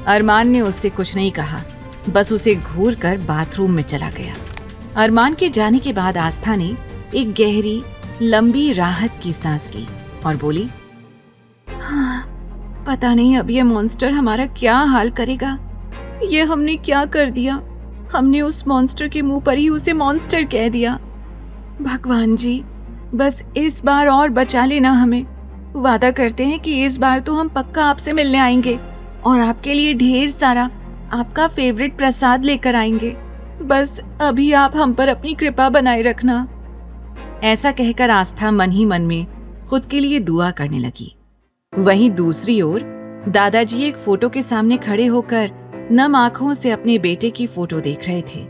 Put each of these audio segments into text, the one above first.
अरमान ने उससे कुछ नहीं कहा, बस उसे घूर कर बाथरूम में चला गया। अरमान के जाने के बाद आस्था ने एक गहरी लंबी राहत की सांस ली और बोली, हाँ, पता नहीं अब ये मॉन्स्टर हमारा क्या हाल करेगा। ये हमने क्या कर दिया? हमने उस मॉन्स्टर के मुंह पर ही उसे मॉन्स्टर कह दिया। भगवान जी, बस इस बार और बचा लेना हमें। वादा करते हैं कि इस बार तो हम पक्का आपसे मिलने आएंगे और आपके लिए ढेर सारा आपका फेवरेट प्रसाद लेकर आएंगे। बस अभी आप हम पर अपनी कृपा बनाए रखना। ऐसा कहकर आस्था मन ही मन में खुद के लिए दुआ करने लगी। वहीं दूसरी ओर दादाजी एक फोटो के सामने खड़े होकर नम आंखों से अपने बेटे की फोटो देख रहे थे।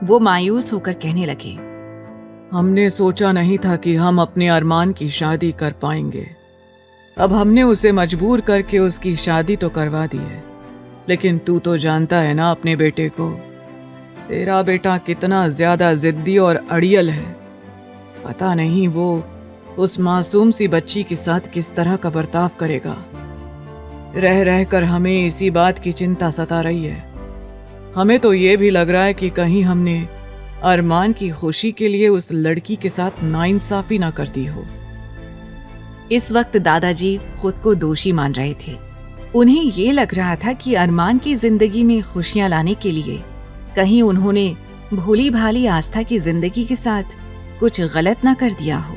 वो मायूस होकर कहने लगे, हमने सोचा नहीं था कि हम अपने अरमान की शादी कर पाएंगे। अब हमने उसे मजबूर करके उसकी शादी तो करवा दी है, लेकिन तू तो जानता है ना अपने बेटे को। तेरा बेटा कितना ज्यादा जिद्दी और अड़ियल है। पता नहीं वो उस मासूम सी बच्ची के साथ किस तरह का बर्ताव करेगा। रह रह कर हमें इसी बात की चिंता सता रही है। हमें तो ये भी लग रहा है कि कहीं हमने अरमान की खुशी के लिए उस लड़की के साथ नाइंसाफी ना कर दी हो। इस वक्त दादाजी खुद को दोषी मान रहे थे। उन्हें ये लग रहा था कि अरमान की जिंदगी में खुशियां लाने के लिए कहीं उन्होंने भोली भाली आस्था की जिंदगी के साथ कुछ गलत ना कर दिया हो।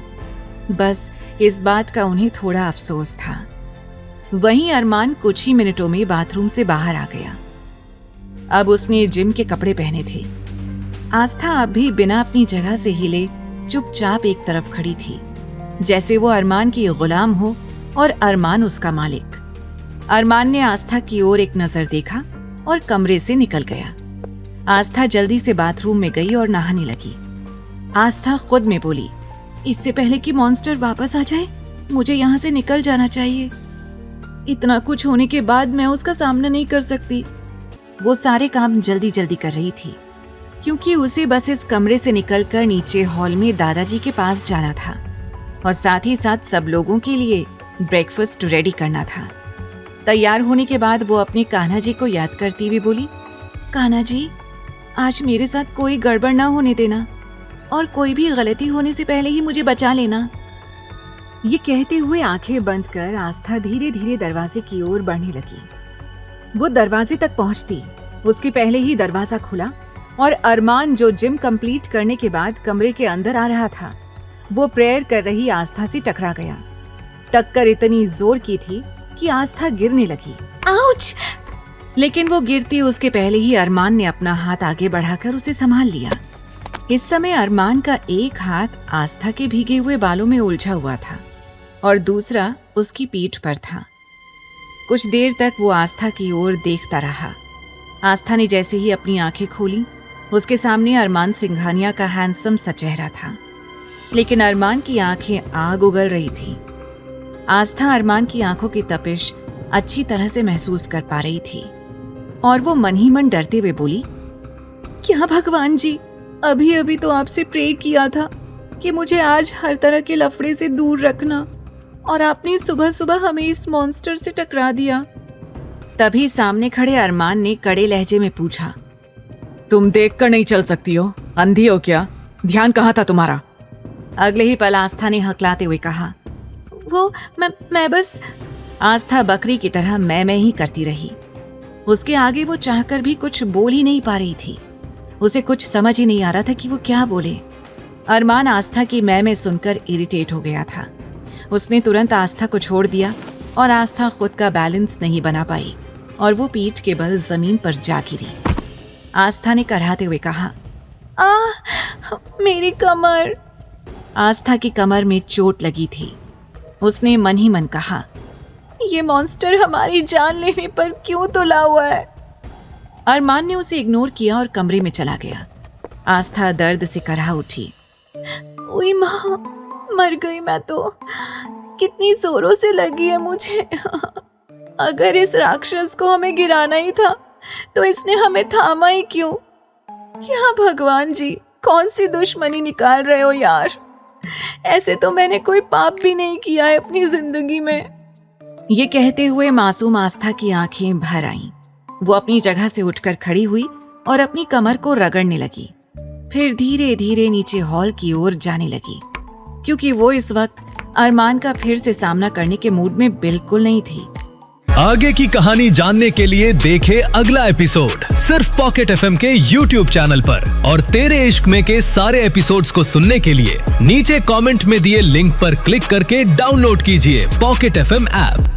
बस इस बात का उन्हें थोड़ा अफसोस था। वहीं अरमान कुछ ही मिनटों में बाथरूम से बाहर आ गया। अब उसने जिम के कपड़े पहने थे। आस्था अब भी बिना अपनी जगह से हिले चुपचाप एक तरफ खड़ी थी, जैसे वो अरमान की गुलाम हो और अरमान उसका मालिक। अरमान ने आस्था की ओर एक नजर देखा और कमरे से निकल गया। आस्था जल्दी से बाथरूम में गई और नहाने लगी। आस्था खुद में बोली, इससे पहले कि मॉन्स्टर वापस आ जाए, मुझे यहाँ से निकल जाना चाहिए। इतना कुछ होने के बाद मैं उसका सामना नहीं कर सकती। वो सारे काम जल्दी जल्दी कर रही थी, क्योंकि उसे बस इस कमरे से निकलकर नीचे हॉल में दादाजी के पास जाना था और साथ ही साथ सब लोगों के लिए ब्रेकफास्ट रेडी करना था। तैयार होने के बाद वो अपने कान्हा जी को याद करती हुई बोली, कान्हा जी, आज मेरे साथ कोई गड़बड़ ना होने देना और कोई भी गलती होने से पहले ही मुझे बचा लेना। ये कहते हुए आंखें बंद कर आस्था धीरे धीरे दरवाजे की ओर बढ़ने लगी। वो दरवाजे तक पहुंचती, उसके पहले ही दरवाजा खुला और अरमान, जो जिम कंप्लीट करने के बाद कमरे के अंदर आ रहा था, वो प्रेयर कर रही आस्था से टकरा गया। टक्कर इतनी जोर की थी कि आस्था गिरने लगी। आउच! लेकिन वो गिरती उसके पहले ही अरमान ने अपना हाथ आगे बढ़ाकर उसे संभाल लिया। इस समय अरमान का एक हाथ आस्था के भीगे हुए बालों में उलझा हुआ था और दूसरा उसकी पीठ पर था। कुछ देर तक वो आस्था की ओर देखता रहा। आस्था ने जैसे ही अपनी आंखें खोली, उसके सामने अरमान सिंघानिया का हैंडसम सा चेहरा था, लेकिन अरमान की आंखें आग उगल रही थी। आस्था अरमान की आंखों की तपिश अच्छी तरह से महसूस कर पा रही थी और वो मन ही मन डरते हुए बोली, क्या भगवान जी, अभी अभी तो आपसे प्रे किया था कि मुझे आज हर तरह के लफड़े से दूर रखना, और आपने सुबह सुबह हमें इस मॉन्स्टर से टकरा दिया। तभी सामने खड़े अरमान ने कड़े लहजे में पूछा, तुम देखकर नहीं चल सकती हो? अंधी हो क्या? ध्यान कहाँ था तुम्हारा? अगले ही पल आस्था ने हकलाते हुए कहा, वो मैं बस। आस्था बकरी की तरह मैं ही करती रही। उसके आगे वो चाहकर भी कुछ बोल ही नहीं पा रही थी। उसे कुछ समझ ही नहीं आ रहा था कि वो क्या बोले। अरमान आस्था की मैं सुनकर इरिटेट हो गया था। उसने तुरंत आस्था को छोड़ दिया और आस्था खुद का बैलेंस नहीं बना पाई और वो पीठ के बल जमीन पर जा गिरी। आस्था ने कराहते हुए कहा, मेरी कमर। आस्था की कमर में चोट लगी थी। उसने मन ही मन कहा, ये मॉन्स्टर हमारी जान लेने पर क्यों तुला हुआ है। अरमान ने उसे इग्नोर किया और कमरे में चला गया। आस्था दर्द से कराह उठी। उई माँ, मर गई मैं तो। कितनी जोरों से लगी है मुझे। अगर इस राक्षस को हमें गिराना ही था तो इसने हमें थामा ही क्यों? क्या भगवान जी, कौन सी दुश्मनी निकाल रहे हो यार। ऐसे तो मैंने कोई पाप भी नहीं किया है अपनी जिंदगी में। ये कहते हुए मासूम आस्था की आंखें भर आईं। वो अपनी जगह से उठकर खड़ी हुई और अपनी कमर को रगड़ने लगी। फिर धीरे धीरे नीचे हॉल की ओर जाने लगी, क्योंकि वो इस वक्त अरमान का फिर से सामना करने के मूड में बिल्कुल नहीं थी। आगे की कहानी जानने के लिए देखे अगला एपिसोड सिर्फ पॉकेट एफएम के YouTube चैनल पर। और तेरे इश्क में के सारे एपिसोड्स को सुनने के लिए नीचे कमेंट में दिए लिंक पर क्लिक करके डाउनलोड कीजिए पॉकेट एफएम ऐप।